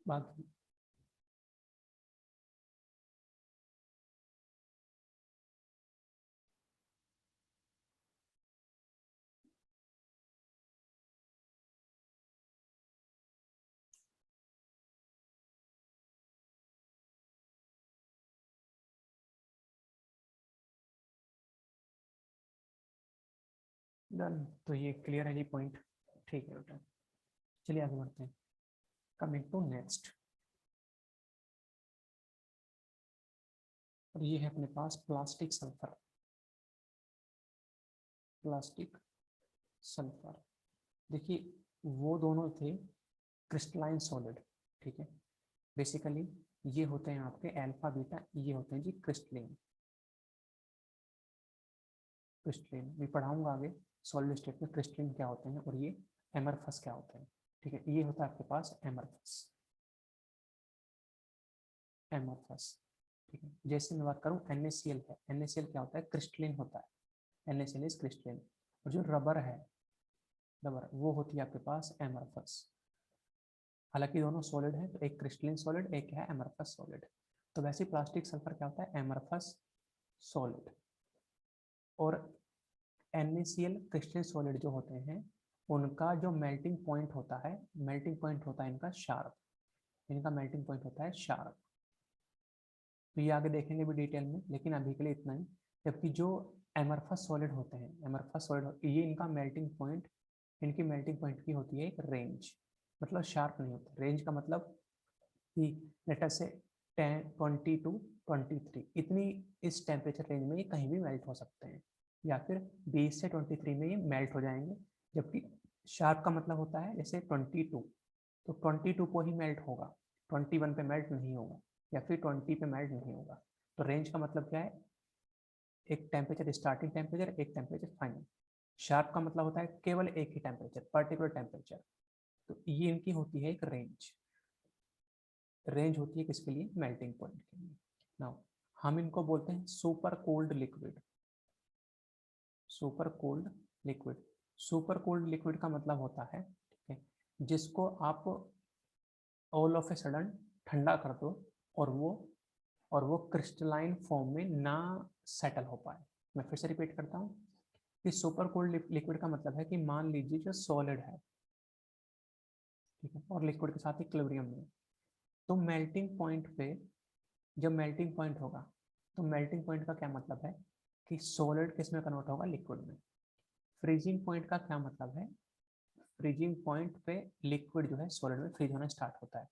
बाकी डन। तो ये क्लियर है जी पॉइंट। ठीक है बेटा, चलिए आगे बढ़ते हैं। कमिंग टू नेक्स्ट, और ये है अपने पास प्लास्टिक सल्फर। प्लास्टिक सल्फर, देखिए वो दोनों थे क्रिस्टलाइन सॉलिड। ठीक है, बेसिकली ये होते हैं आपके अल्फा बीटा, ये होते हैं जी क्रिस्टलिन। क्रिस्टलिन भी पढ़ाऊंगा आगे, सॉलिड स्टेट में क्रिस्टलिन क्या होते हैं और ये एमरफस क्या होते हैं। ठीक है, ये होता है आपके पास एमरफस। एमरफस, ठीक है। जैसे मैं बात करूं NaCl है, NaCl क्या होता है, क्रिस्टलिन होता है। NaCl is crystalline. और जो रबर है, रबर वो होती है आपके पास एमरफस। हालांकि दोनों सॉलिड है, तो एक क्रिस्टलिन सॉलिड, एक है एमरफस सॉलिड। तो वैसे प्लास्टिक सल्फर क्या होता है, एमरफस सॉलिड। और NaCl क्रिस्टलिन सॉलिड जो होते हैं, उनका जो मेल्टिंग पॉइंट होता है, मेल्टिंग पॉइंट होता है इनका शार्प। इनका मेल्टिंग पॉइंट होता है शार्प। तो ये आगे देखेंगे भी डिटेल में, लेकिन अभी के लिए इतना ही। जबकि जो एमरफस सॉलिड होते हैं, एमरफस सॉलिड, ये इनका मेल्टिंग पॉइंट, इनकी मेल्टिंग पॉइंट की होती है एक रेंज। मतलब शार्प नहीं होता। रेंज का मतलब कि लेटर से 10, 20 to 23, इतनी इस टेम्परेचर रेंज में ये कहीं भी मेल्ट हो सकते हैं, या फिर 20 से 23 में ये मेल्ट हो जाएंगे। जबकि शार्प का मतलब होता है जैसे 22, तो 22 को ही मेल्ट होगा, 21 पे मेल्ट नहीं होगा, या फिर 20 पे मेल्ट नहीं होगा। तो रेंज का मतलब क्या है, एक टेम्परेचर स्टार्टिंग टेम्परेचर, एक टेम्परेचर फाइनल। शार्प का मतलब होता है केवल एक ही टेम्परेचर, पर्टिकुलर टेम्परेचर। तो ये इनकी होती है एक रेंज। रेंज होती है किसके लिए, मेल्टिंग पॉइंट के लिए। नाउ हम इनको बोलते हैं super cold liquid. Super cold liquid, super cold liquid का मतलब होता है, ठीक है, जिसको आप ऑल ऑफ ए सडन ठंडा कर दो, और वो क्रिस्टलाइन फॉर्म में ना सेटल हो पाए। मैं फिर से रिपीट करता हूँ कि सुपर कोल्ड लिक्विड का मतलब है कि मान लीजिए जो सॉलिड है, ठीक है, और लिक्विड के साथ इक्विलिब्रियम में, तो मेल्टिंग पॉइंट पे, जब मेल्टिंग पॉइंट होगा, तो मेल्टिंग पॉइंट का क्या मतलब है कि सॉलिड किस में कन्वर्ट होगा, लिक्विड में। फ्रीजिंग पॉइंट का क्या मतलब है, फ्रीजिंग पॉइंट पे लिक्विड जो है सॉलिड में फ्रीज होना स्टार्ट होता है।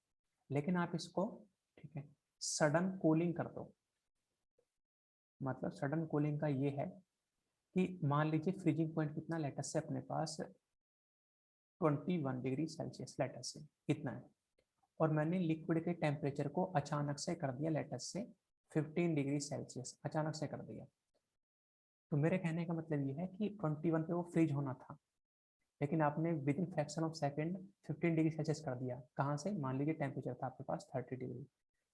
लेकिन आप इसको, ठीक है, सडन कूलिंग कर दो। मतलब सडन कूलिंग का ये है कि मान लीजिए फ्रीजिंग पॉइंट कितना, लेटर से अपने पास 21 डिग्री सेल्सियस, लेटर से कितना है, और मैंने लिक्विड के टेम्परेचर को अचानक से कर दिया लेटर से 15 डिग्री सेल्सियस, अचानक से कर दिया। तो मेरे कहने का मतलब ये है कि 21 पे वो फ्रीज होना था, लेकिन आपने with in fraction of second 15 degree Celsius कर दिया। कहाँ से, मान लीजिए टेम्परेचर था आपके पास 30 डिग्री,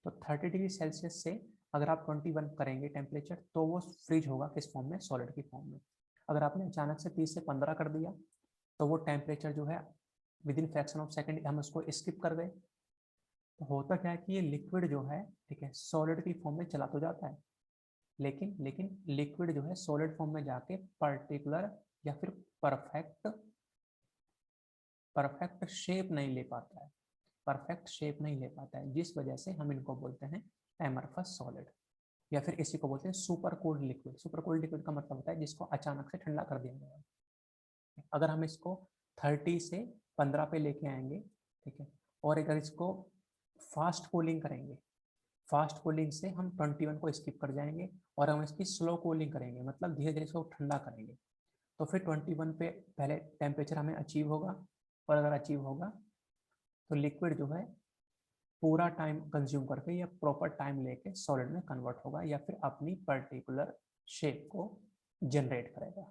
तो 30 डिग्री सेल्सियस से अगर आप 21 करेंगे टेम्परेचर, तो वो फ्रीज होगा किस फॉर्म में, सॉलिड की फॉर्म में। अगर आपने अचानक से 30 से 15 कर दिया, तो वो टेम्परेचर जो है with in fraction of second हम उसको स्किप कर गए। तो होता क्या है कि ये लिक्विड जो है, ठीक है, सॉलिड की फॉर्म में चला तो जाता है, लेकिन लिक्विड जो है सॉलिड फॉर्म में जाके पर्टिकुलर या फिर परफेक्ट परफेक्ट शेप नहीं ले पाता है, परफेक्ट शेप नहीं ले पाता है, जिस वजह से हम इनको बोलते हैं एमरफस सॉलिड, या फिर इसी को बोलते हैं super cold liquid. Super cold liquid का मतलब होता है जिसको अचानक से ठंडा कर दिया गया। अगर हम इसको 30 से 15 पे लेके आएंगे, ठीक है, और अगर इसको फास्ट कूलिंग करेंगे, फास्ट कूलिंग से हम 21 को स्किप कर जाएंगे, और हम इसकी स्लो कूलिंग करेंगे, मतलब धीरे धीरे इसको ठंडा करेंगे, तो फिर 21 पे पहले टेम्परेचर हमें अचीव होगा। और अगर अचीव होगा, तो लिक्विड जो है पूरा टाइम कंज्यूम करके या प्रॉपर टाइम लेके सॉलिड में कन्वर्ट होगा, या फिर अपनी पर्टिकुलर शेप को जनरेट करेगा।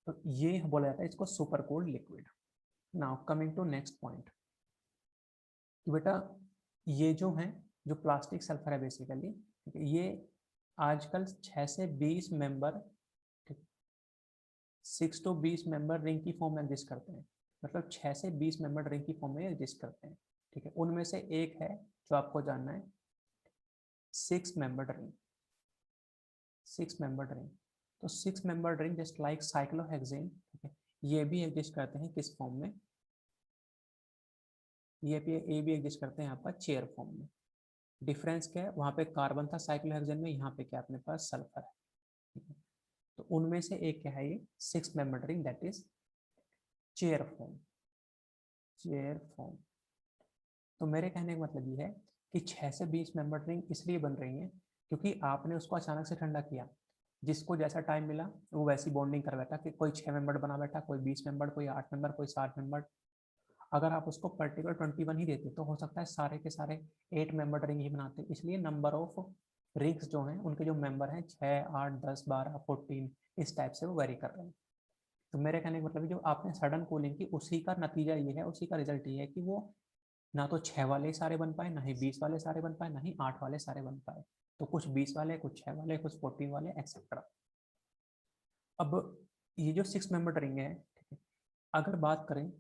तो ये बोला जाता है इसको super cold liquid. Now coming to next point, कि बेटा ये जो है, जो प्लास्टिक सल्फर है बेसिकली, ये आजकल 6 से 20 मेंबर, 6 to 20 मेंबर रिंग की फॉर्म में एग्जिस्ट करते हैं। मतलब 6 से 20 मेंबर रिंग की फॉर्म में एग्जिस्ट करते हैं, ठीक है, उनमें से एक है जो आपको जानना है 6-मेंबर्ड रिंग। 6-मेंबर्ड रिंग, तो 6-मेंबर्ड रिंग जस्ट लाइक साइक्लोहेक्सेन, ठीक है, ये भी एग्जिस्ट करते हैं किस फॉर्म में, ये भी एग्जिस्ट करते हैं आपका चेयर फॉर्म में। डिफरेंस क्या है, वहाँ पे कार्बन था साइक्लोहेक्सेन में, यहाँ पे क्या अपने पास सल्फर है, ठीक है। तो उनमें से एक क्या है, ये six membered ring, that is chair form. Chair form, तो मेरे कहने का मतलब ये है कि 6 से 20 मेंबर रिंग इसलिए बन रही है क्योंकि आपने उसको अचानक से ठंडा किया, जिसको जैसा टाइम मिला वो वैसी बॉन्डिंग कर बैठा, कि कोई 6 मेंबर बना बैठा, कोई 20 मेंबर, कोई 8 मेंबर, कोई 7 मेंबर। अगर आप उसको पर्टिकुलर 21 ही देते तो हो सकता है सारे के सारे 8 मेंबर रिंग ही बनाते, इसलिए नंबर ऑफ रिंग्स जो हैं उनके जो मेंबर हैं 6, 8, 10, 12, 14 इस टाइप से वो वेरी कर रहे हैं। तो मेरे कहने का मतलब जो आपने सडन कूलिंग की उसी का नतीजा ये है, उसी का रिजल्ट ये है कि वो ना तो 6 वाले सारे बन पाए, ना ही 20 वाले सारे बन पाए, ना ही 8 वाले सारे बन पाए। तो कुछ 20 वाले, कुछ 6 वाले, कुछ 14 वाले, एक्सेट्रा। अब ये जो 6 मेंबर रिंग है, ठीक है, अगर बात करें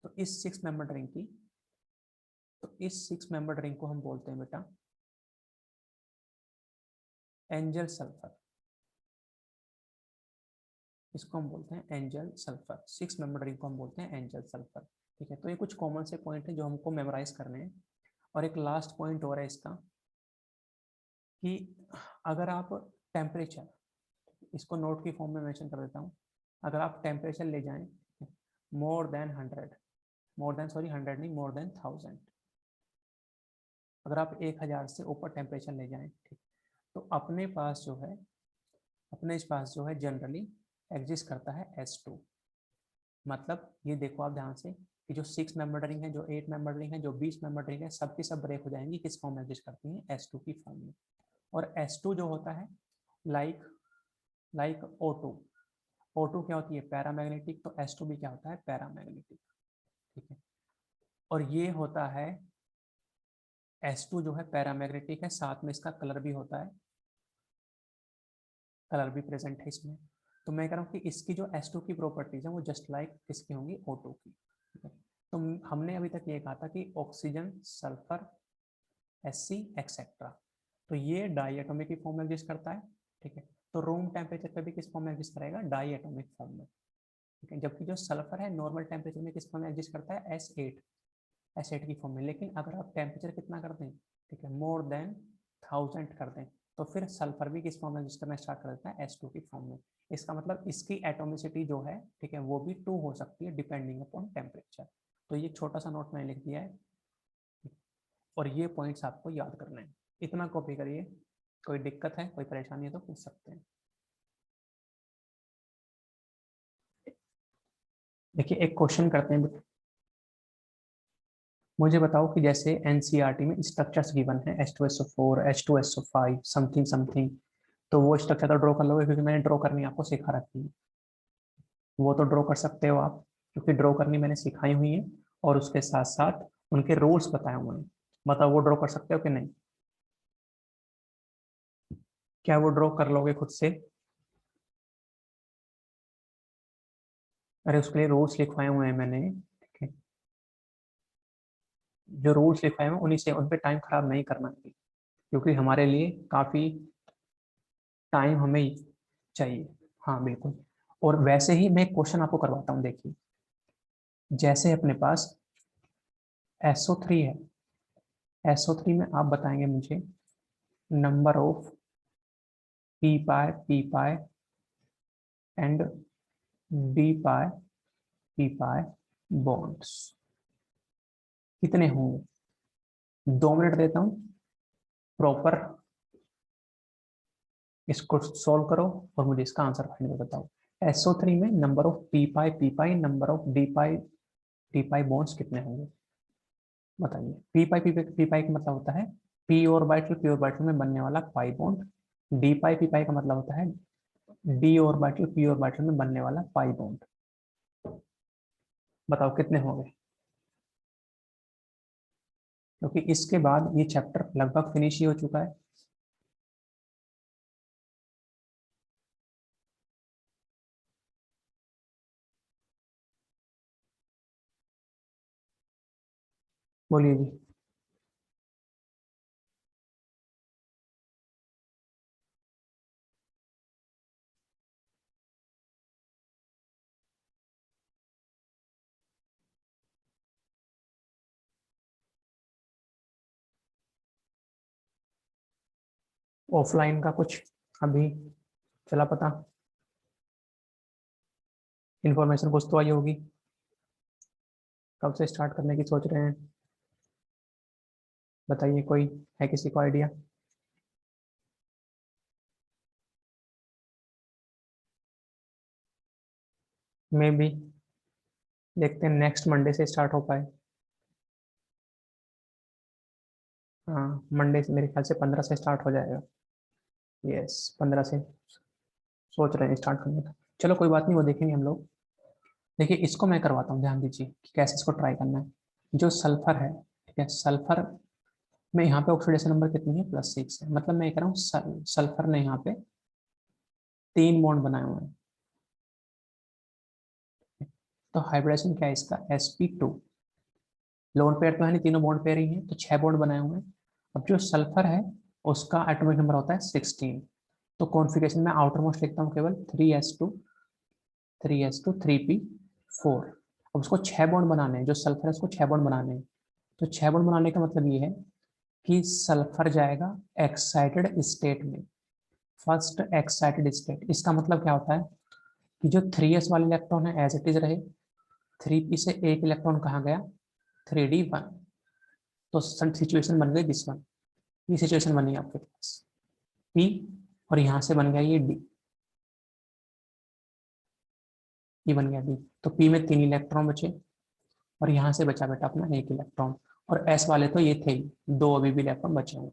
तो इस 6 मेंबर रिंग की, तो इस 6 मेंबर रिंग को हम बोलते हैं बेटा एंजल सल्फर। इसको हम बोलते हैं एंजल सल्फर, 6 मेंबर रिंग को हम बोलते हैं एंजल सल्फर। ठीक है, तो ये कुछ कॉमन से पॉइंट है जो हमको मेमोराइज करने हैं। और एक लास्ट पॉइंट और है इसका कि अगर आप टेम्परेचर, इसको नोट की फॉर्म में मेंशन कर देता हूँ, अगर आप टेम्परेचर ले जाएं more than 100, more than sorry 100 नहीं, मोर देन 1000, अगर आप 1000 से ऊपर टेम्परेचर ले जाएं, ठीक, तो अपने पास जो है जनरली एग्जिस्ट करता है S2। मतलब ये देखो आप ध्यान से कि जो 6 मेंबर रिंग है, जो 8 मेंबर रिंग है, जो 20 मेंबर रिंग है, सबकी सब ब्रेक हो जाएंगी, किस फॉर्म में एग्जिस्ट करती हैं, S2 की फॉर्म में। और S2 जो होता है लाइक लाइक O2, O2 क्या होती है, पैरामैग्नेटिक, तो S2 भी क्या होता है, पैरामैग्नेटिक। ठीक है, और ये होता है S2 जो है पैरामैग्नेटिक है, साथ में इसका कलर भी होता है, कलर भी प्रेजेंट है इसमें। तो मैं कह रहा हूँ कि इसकी जो S2 की प्रॉपर्टीज है वो जस्ट लाइक किसकी होंगी, O2 की। ठीक है, तो हमने अभी तक ये कहा था कि ऑक्सीजन, सल्फर, Sc एक्सेट्रा, तो ये डाई एटॉमिक की फॉर्म में एग्जिस्ट करता है। ठीक है, तो रूम टेम्परेचर पे भी किस फॉर्म में एग्जिस्ट करेगा, डाई एटॉमिक फॉर्म में। ठीक है, जबकि जो सल्फर है नॉर्मल टेम्परेचर में किस फॉर्म में एग्जिस्ट करता है, S8 की फॉर्म में। लेकिन अगर आप टेम्परेचर कितना कर दें, ठीक है, मोर देन 1000 कर दें, तो फिर सल्फर भी किस फॉर्म में एग्जिस्ट करना स्टार्ट कर देता है, S2 की फॉर्म में। इसका मतलब इसकी एटोमिसिटी जो है, ठीक है, वो भी 2 हो सकती है डिपेंडिंग अपॉन टेम्परेचर। तो ये छोटा सा नोट मैंने लिख दिया है, और ये पॉइंट्स आपको याद करने हैं, इतना कॉपी करिए। कोई दिक्कत है, कोई परेशानी है तो पूछ सकते हैं। देखिए एक क्वेश्चन करते हैं, मुझे बताओ कि जैसे एनसीईआरटी में स्ट्रक्चर्स गिवन है H2SO4, H2SO5 समथिंग समथिंग, तो वो स्ट्रक्चर तो ड्रॉ कर लोगे, क्योंकि मैंने ड्रॉ करनी आपको सिखा रखी है। वो तो ड्रॉ कर सकते हो आप, क्योंकि ड्रॉ करनी मैंने सिखाई हुई है, और उसके साथ साथ उनके रूल्स बताए हुए हैं। बताओ वो ड्रॉ कर सकते हो कि नहीं, क्या वो ड्रॉ कर लोगे खुद से? अरे उसके लिए रूल्स लिखवाए हुए हैं मैंने, ठीक है, जो रूल्स लिखवाए हुए हैं उन्हीं से, उन पर टाइम खराब नहीं करना है, क्योंकि हमारे लिए काफ़ी टाइम हमें चाहिए। हाँ बिल्कुल। और वैसे ही मैं एक क्वेश्चन आपको करवाता हूँ, देखिए जैसे अपने पास SO3 है, SO3 में आप बताएंगे मुझे number of P pi and D pi bonds कितने होंगे। 2 मिनट देता हूँ, प्रॉपर इसको सॉल्व करो और मुझे इसका आंसर फाइनल बताओ। SO3 में number of P pi number of D pi bonds कितने होंगे, बताइए। पी पाई का मतलब होता है पी ऑर्बिटल में बनने वाला पाई बॉन्ड। पी पाई का मतलब होता है पी ऑर्बिटल में बनने वाला पाई बॉन्ड। बताओ कितने होंगे, क्योंकि इसके बाद ये चैप्टर लगभग फिनिश ही हो चुका है। बोलिए जी। ऑफलाइन का कुछ अभी चला पता, इंफॉर्मेशन कुछ तो आई होगी, कब से स्टार्ट करने की सोच रहे हैं, बताइए, कोई है किसी को आइडिया? मे भी, देखते हैं नेक्स्ट मंडे से स्टार्ट हो पाए। हाँ, मंडे से मेरे ख्याल से 15 से स्टार्ट हो जाएगा। यस, 15 से सोच रहे हैं स्टार्ट करने का। चलो कोई बात नहीं, वो देखेंगे हम लोग। देखिए इसको मैं करवाता हूँ, ध्यान दीजिए कि कैसे इसको ट्राई करना है। जो सल्फर है, ठीक है, सल्फर में यहाँ पे ऑक्सीडेशन नंबर कितनी है, +6 है, मतलब मैं कह रहा हूँ सल्फर ने यहाँ पे 3 बॉन्ड बनाए हुए हैं। तो हाइब्रिडेशन क्या है इसका, sp2, लोन पेयर तो है नहीं, तीनों बॉन्ड पेयर ही हैं, तो 6 बॉन्ड बनाए हुए हैं। अब जो सल्फर है उसका एटॉमिक नंबर होता है 16। तो कॉन्फ़िगरेशन में आउटर मोस्ट लिखता हूँ केवल 3s2, 3s2 3p4। अब उसको 6 बॉन्ड बनाने हैं, जो सल्फर है उसको 6 बॉन्ड बनाने हैं। तो 6 बॉन्ड बनाने का मतलब ये है कि सल्फर जाएगा एक्साइटेड स्टेट में, फर्स्ट एक्साइटेड स्टेट। इसका मतलब क्या होता है कि जो 3s वाले इलेक्ट्रॉन है एज इट इज रहे, 3p से एक इलेक्ट्रॉन कहाँ गया, 3d1। तो सिचुएशन बन गई दिस वन, ये सिचुएशन बनी आपके पास p, और यहां से बन गया ये d, ये बन गया d। तो p में 3 इलेक्ट्रॉन बचे, और यहां से बचा बेटा अपना 1 इलेक्ट्रॉन। और s वाले तो ये थे ही, 2 अभी भी इलेक्ट्रॉन बचे हुए।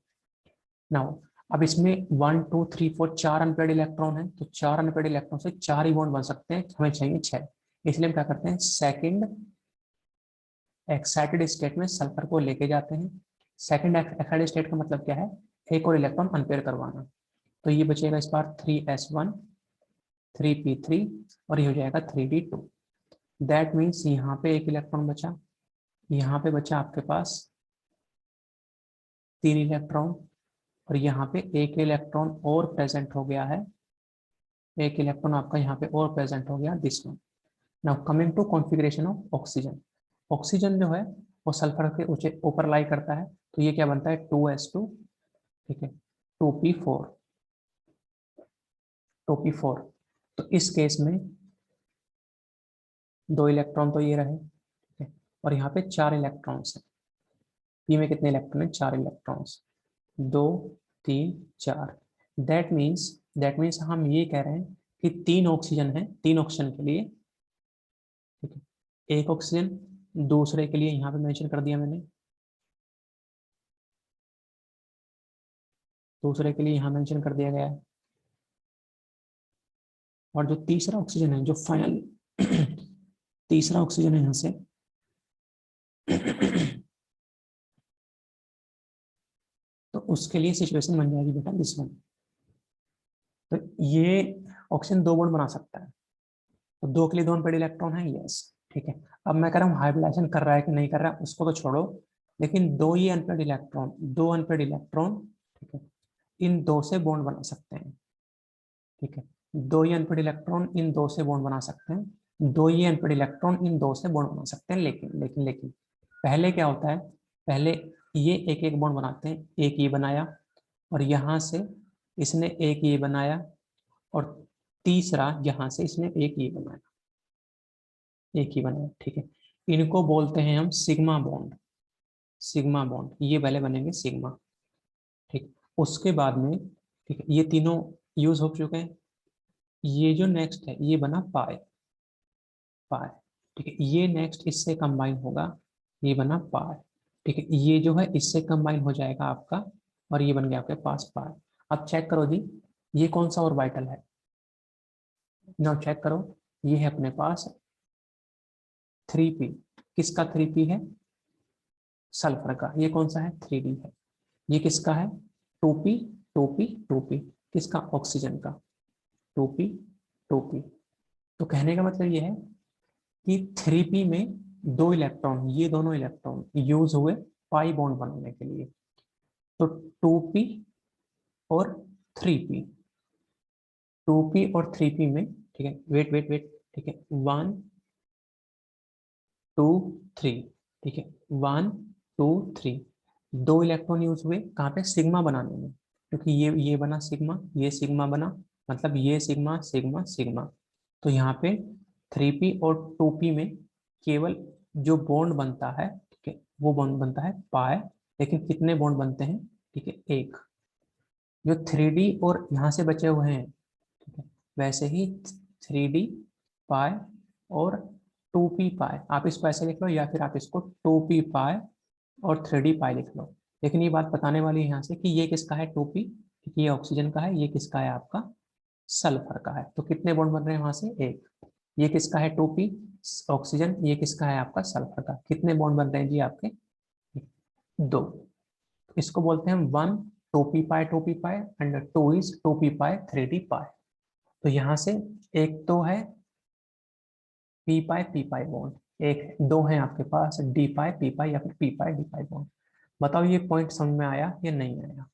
नाउ अब इसमें 1 2 3 4 4 अनपेड इलेक्ट्रॉन है, तो 4 अनपेड इलेक्ट्रॉन से 4 ही बॉन्ड बन सकते हैं, हमें चाहिए 6। इसलिए हम क्या करते हैं, सेकंड एक्साइटेड स्टेट में सल्फर को लेके जाते हैं। सेकंड एक्साइटेड स्टेट का मतलब क्या है, एक और इलेक्ट्रॉन अनपेयर करवाना। तो ये बचेगा इस बार 3s1 3p3, और ये हो जाएगा 3d2। दैट मीन्स यहाँ पे एक इलेक्ट्रॉन बचा, यहाँ पे बचा आपके पास 3 इलेक्ट्रॉन, और यहाँ पे एक इलेक्ट्रॉन और प्रेजेंट हो गया है, एक इलेक्ट्रॉन आपका यहाँ पे और प्रेजेंट हो गया, this one. Now coming to configuration of oxygen. Oxygen जो है वो सल्फर के ऊपर लाई करता है, तो ये क्या बनता है, 2s2, ठीक है, 2p4, 2p4। तो इस केस में 2 इलेक्ट्रॉन तो ये रहे, ठीक है, और यहाँ पे 4 इलेक्ट्रॉन्स हैं। पी में कितने इलेक्ट्रॉन है, 4 इलेक्ट्रॉन्स, 2 3 4। दैट मीन्स हम ये कह रहे हैं कि 3 ऑक्सीजन है, 3 ऑक्सीजन के लिए, ठीक है, एक ऑक्सीजन दूसरे के लिए यहाँ पे मेंशन कर दिया मैंने, दूसरे के लिए यहाँ मेंशन कर दिया गया है। और जो तीसरा ऑक्सीजन है, जो फाइनल तीसरा ऑक्सीजन है यहाँ से तो उसके लिए सिचुएशन बन जाएगी बेटा दिस वन। तो ये ऑक्सीजन 2 बॉन्ड बना सकता है, तो 2 के लिए 2 अनपेड इलेक्ट्रॉन है, यस, ठीक है। अब मैं कह रहा हूँ हाइब्रिडाइजेशन कर रहा है कि नहीं कर रहा है उसको तो छोड़ो, लेकिन 2 ही अनपेड इलेक्ट्रॉन, 2 अनपेड इलेक्ट्रॉन, ठीक है, इन 2 से बॉन्ड बना सकते हैं, ठीक है। 2 ही अनपेड इलेक्ट्रॉन इन 2 से बॉन्ड बना सकते हैं, 2 ही अनपेड इलेक्ट्रॉन इन 2 से बॉन्ड बना सकते हैं, लेकिन पहले क्या होता है, पहले ये एक एक बॉन्ड बनाते हैं, एक ये बनाया, और यहाँ से इसने एक ये बनाया, और तीसरा यहाँ से इसने एक ये बनाया, एक ही बनाया, ठीक है। इनको बोलते हैं हम सिग्मा बॉन्ड, सिग्मा बॉन्ड, ये पहले बनेंगे सिग्मा, ठीक। उसके बाद में, ठीक है, ये तीनों यूज हो चुके हैं। ये जो नेक्स्ट है ये बना पाए, पाए, ठीक है, ये नेक्स्ट इससे कंबाइन होगा, ये बना पाए, ठीक है, ये जो है इससे कंबाइन हो जाएगा आपका, और ये बन गया आपके पास पाए। अब चेक करो जी, ये कौन सा और वाइटल है, नाउ चेक करो, ये है अपने पास 3p। किसका 3p है, सल्फर का। ये कौन सा है, 3d है। ये किसका है, 2p, 2p, 2p, किसका, ऑक्सीजन का, 2p, 2p। तो कहने का मतलब ये है कि 3p में दो इलेक्ट्रॉन, ये दोनों इलेक्ट्रॉन यूज हुए पाई बॉन्ड बनाने के लिए। तो 2p और 3p, 2p और 3p में, ठीक है, वेट वेट वेट, ठीक है, 1 2 3, ठीक है, 1 2 3, दो इलेक्ट्रॉन यूज हुए कहाँ पे, सिग्मा बनाने में, क्योंकि ये बना सिग्मा, ये सिग्मा बना, मतलब ये सिग्मा सिग्मा सिग्मा। तो यहाँ पे 3p और 2p में केवल जो बॉन्ड बनता है, ठीक है, वो बॉन्ड बनता है पाई, लेकिन कितने बॉन्ड बनते हैं, ठीक है, एक। जो 3d और यहाँ से बचे हुए हैं, ठीक है, वैसे ही 3d पाई और 2p पाई, आप इसको ऐसे लिख लो या फिर आप इसको 2p पाई और 3d पाई लिख लो। लेकिन ये बात बताने वाली है यहाँ से कि ये किसका है 2p, ये ऑक्सीजन का है, ये किसका है आपका सल्फर का है। तो कितने बॉन्ड बन रहे हैं वहां से, एक। ये किसका है 2p ऑक्सीजन, ये किसका है आपका सल्फर का, कितने बॉन्ड बन रहे हैं जी आपके, दो। इसको बोलते हैं 1 2p pi and 2 is 2p pi 3d पाई। तो यहाँ से एक तो है पी पाई बॉन्ड, एक दो है आपके पास डी पाई पी पाई या फिर पी पाई डी पाई बॉन्ड। बताओ ये पॉइंट समझ में आया या नहीं आया।